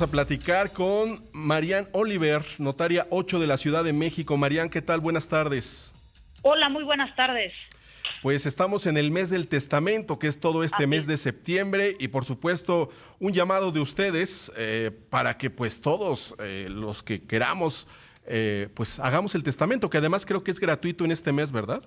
A platicar con Marian Oliver, notaria 8 de la Ciudad de México. Marian, ¿qué tal? Buenas tardes. Hola, muy buenas tardes. Pues estamos en el mes del testamento, que es todo este mes de septiembre, y por supuesto un llamado de ustedes para que pues todos los que queramos pues hagamos el testamento, que además creo que es gratuito en este mes, ¿verdad?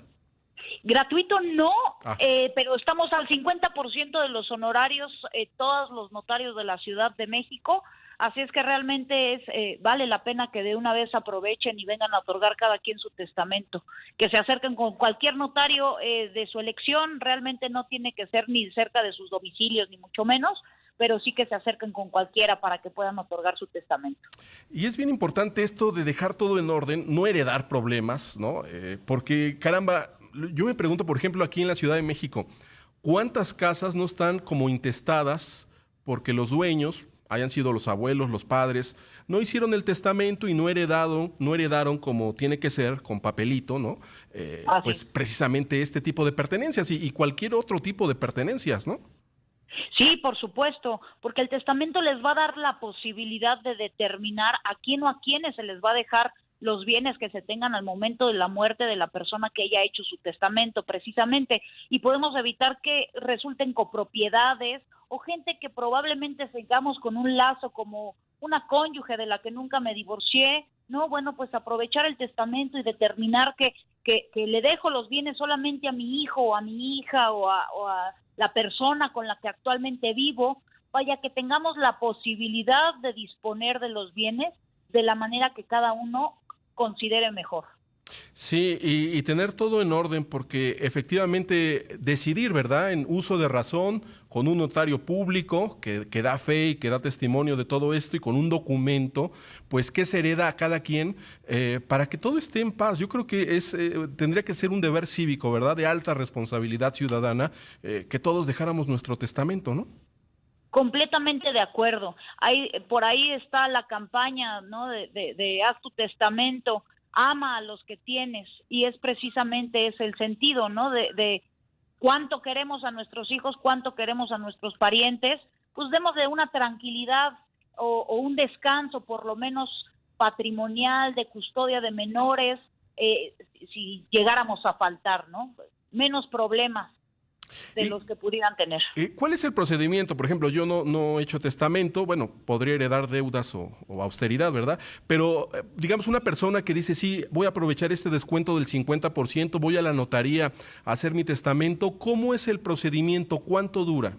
Gratuito no, Ah. pero estamos al 50% de los honorarios, todos los notarios de la Ciudad de México, así es que realmente vale la pena que de una vez aprovechen y vengan a otorgar cada quien su testamento, que se acerquen con cualquier notario de su elección, realmente no tiene que ser ni cerca de sus domicilios, ni mucho menos, pero sí que se acerquen con cualquiera para que puedan otorgar su testamento. Y es bien importante esto de dejar todo en orden, no heredar problemas, ¿no? Porque, caramba, yo me pregunto, por ejemplo, aquí en la Ciudad de México, ¿cuántas casas no están como intestadas porque los dueños, hayan sido los abuelos, los padres, no hicieron el testamento y no heredaron como tiene que ser, con papelito, ¿no? Así. Pues precisamente este tipo de pertenencias y cualquier otro tipo de pertenencias, ¿no? Sí, por supuesto, porque el testamento les va a dar la posibilidad de determinar a quién o a quiénes se les va a dejar los bienes que se tengan al momento de la muerte de la persona que haya hecho su testamento, precisamente, y podemos evitar que resulten copropiedades o gente que probablemente sigamos con un lazo como una cónyuge de la que nunca me divorcié, no, bueno, pues aprovechar el testamento y determinar que le dejo los bienes solamente a mi hijo o a mi hija o a la persona con la que actualmente vivo, vaya que tengamos la posibilidad de disponer de los bienes de la manera que cada uno considere mejor. Sí, y tener todo en orden porque efectivamente decidir, ¿verdad? En uso de razón, con un notario público que da fe y que da testimonio de todo esto y con un documento, pues que se hereda a cada quien para que todo esté en paz. Yo creo que tendría que ser un deber cívico, ¿verdad? De alta responsabilidad ciudadana, que todos dejáramos nuestro testamento, ¿no? Completamente de acuerdo. Por ahí está la campaña, ¿no? De haz tu testamento, ama a los que tienes, y es precisamente ese el sentido, ¿no? De cuánto queremos a nuestros hijos, cuánto queremos a nuestros parientes, pues démosle una tranquilidad o un descanso, por lo menos patrimonial, de custodia de menores, si llegáramos a faltar, ¿no? Menos problemas de Y los que pudieran tener. ¿Cuál es el procedimiento? Por ejemplo, yo no he hecho testamento, bueno, podría heredar deudas o austeridad, ¿verdad? Pero digamos una persona que dice, sí, voy a aprovechar este descuento del 50%, voy a la notaría a hacer mi testamento, ¿cómo es el procedimiento? ¿Cuánto dura?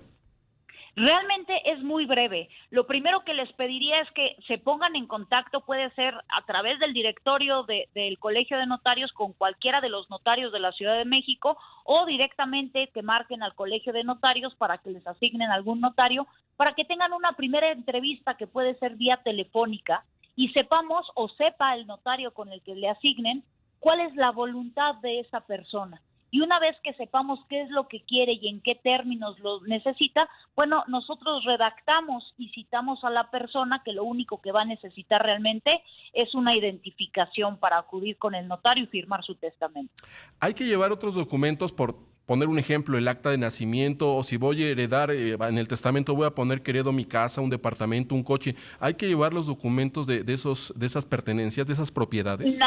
Realmente es muy breve. Lo primero que les pediría es que se pongan en contacto, puede ser a través del directorio del Colegio de Notarios con cualquiera de los notarios de la Ciudad de México o directamente que marquen al Colegio de Notarios para que les asignen algún notario, para que tengan una primera entrevista que puede ser vía telefónica y sepamos o sepa el notario con el que le asignen cuál es la voluntad de esa persona. Y una vez que sepamos qué es lo que quiere y en qué términos lo necesita, bueno, nosotros redactamos y citamos a la persona que lo único que va a necesitar realmente es una identificación para acudir con el notario y firmar su testamento. ¿Hay que llevar otros documentos por poner un ejemplo, el acta de nacimiento, o si voy a heredar, en el testamento voy a poner que heredo mi casa, un departamento, un coche? ¿Hay que llevar los documentos de esas pertenencias, de esas propiedades?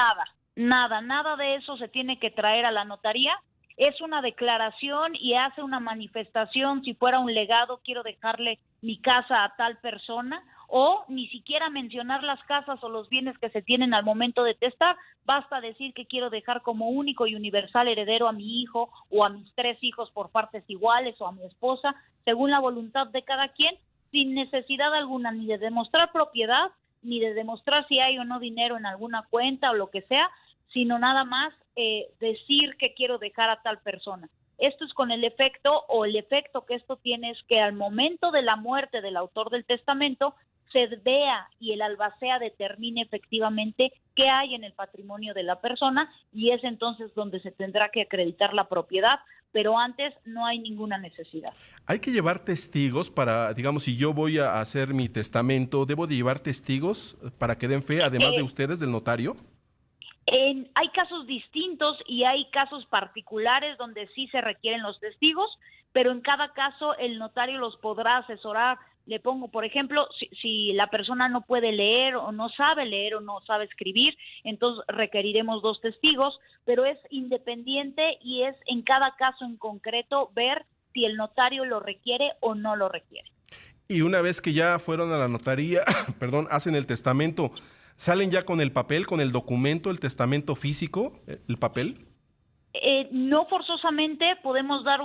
Nada de eso se tiene que traer a la notaría. Es una declaración y hace una manifestación, si fuera un legado, quiero dejarle mi casa a tal persona, o ni siquiera mencionar las casas o los bienes que se tienen al momento de testar, basta decir que quiero dejar como único y universal heredero a mi hijo o a mis 3 hijos por partes iguales o a mi esposa, según la voluntad de cada quien, sin necesidad alguna ni de demostrar propiedad, ni de demostrar si hay o no dinero en alguna cuenta o lo que sea, sino nada más decir que quiero dejar a tal persona. Esto es con el efecto, o el efecto que esto tiene es que al momento de la muerte del autor del testamento se vea y el albacea determine efectivamente qué hay en el patrimonio de la persona, y es entonces donde se tendrá que acreditar la propiedad, pero antes no hay ninguna necesidad. Hay que llevar testigos para, digamos, si yo voy a hacer mi testamento, ¿debo de llevar testigos para que den fe, además de Eh, ustedes, del notario? Hay casos distintos y hay casos particulares donde sí se requieren los testigos, pero en cada caso el notario los podrá asesorar le pongo, por ejemplo, si la persona no puede leer o no sabe escribir, entonces requeriremos 2 testigos, pero es independiente y es en cada caso en concreto ver si el notario lo requiere o no lo requiere. Y una vez que ya fueron a la notaría, perdón, hacen el testamento, ¿salen ya con el papel, con el documento, el testamento físico, el papel? No forzosamente podemos dar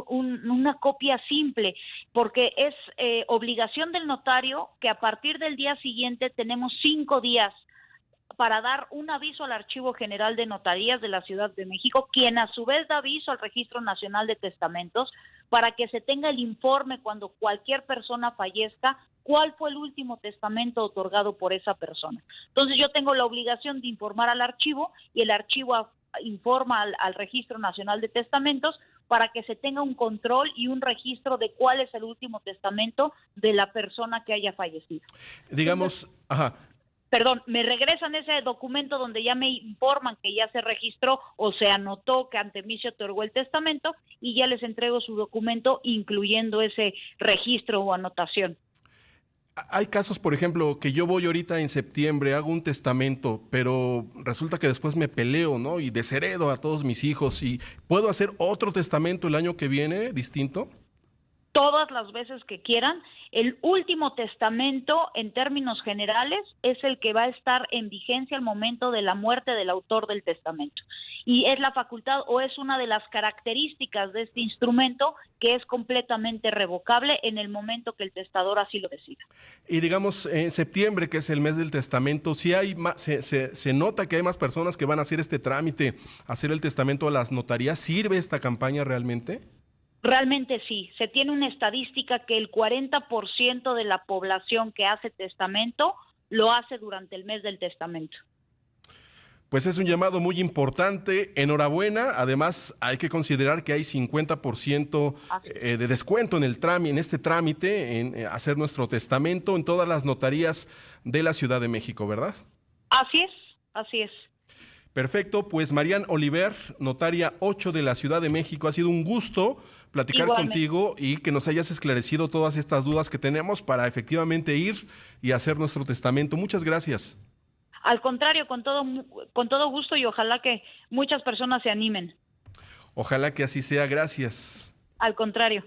una copia simple, porque es obligación del notario que a partir del día siguiente tenemos 5 días para dar un aviso al Archivo General de Notarías de la Ciudad de México, quien a su vez da aviso al Registro Nacional de Testamentos, para que se tenga el informe cuando cualquier persona fallezca, cuál fue el último testamento otorgado por esa persona. Entonces yo tengo la obligación de informar al archivo y el archivo informa al Registro Nacional de Testamentos para que se tenga un control y un registro de cuál es el último testamento de la persona que haya fallecido. Digamos, ajá. Perdón, me regresan ese documento donde ya me informan que ya se registró o se anotó que ante mí se otorgó el testamento y ya les entrego su documento incluyendo ese registro o anotación. Hay casos, por ejemplo, que yo voy ahorita en septiembre, hago un testamento, pero resulta que después me peleo, ¿no? Y desheredo a todos mis hijos. ¿Y puedo hacer otro testamento el año que viene, distinto? Todas las veces que quieran. El último testamento, en términos generales, es el que va a estar en vigencia al momento de la muerte del autor del testamento. Y es la facultad o es una de las características de este instrumento que es completamente revocable en el momento que el testador así lo decida. Y digamos, en septiembre, que es el mes del testamento, si hay se nota que hay más personas que van a hacer este trámite, hacer el testamento a las notarías. ¿Sirve esta campaña realmente? Realmente sí, se tiene una estadística que el 40% de la población que hace testamento lo hace durante el mes del testamento. Pues es un llamado muy importante, enhorabuena. Además, hay que considerar que hay 50% de descuento en en este trámite, en hacer nuestro testamento en todas las notarías de la Ciudad de México, ¿verdad? Así es, así es. Perfecto, pues Marian Oliver, notaria 8 de la Ciudad de México, ha sido un gusto platicar contigo y que nos hayas esclarecido todas estas dudas que tenemos para efectivamente ir y hacer nuestro testamento. Muchas gracias. Al contrario, con todo gusto y ojalá que muchas personas se animen. Ojalá que así sea. Gracias. Al contrario.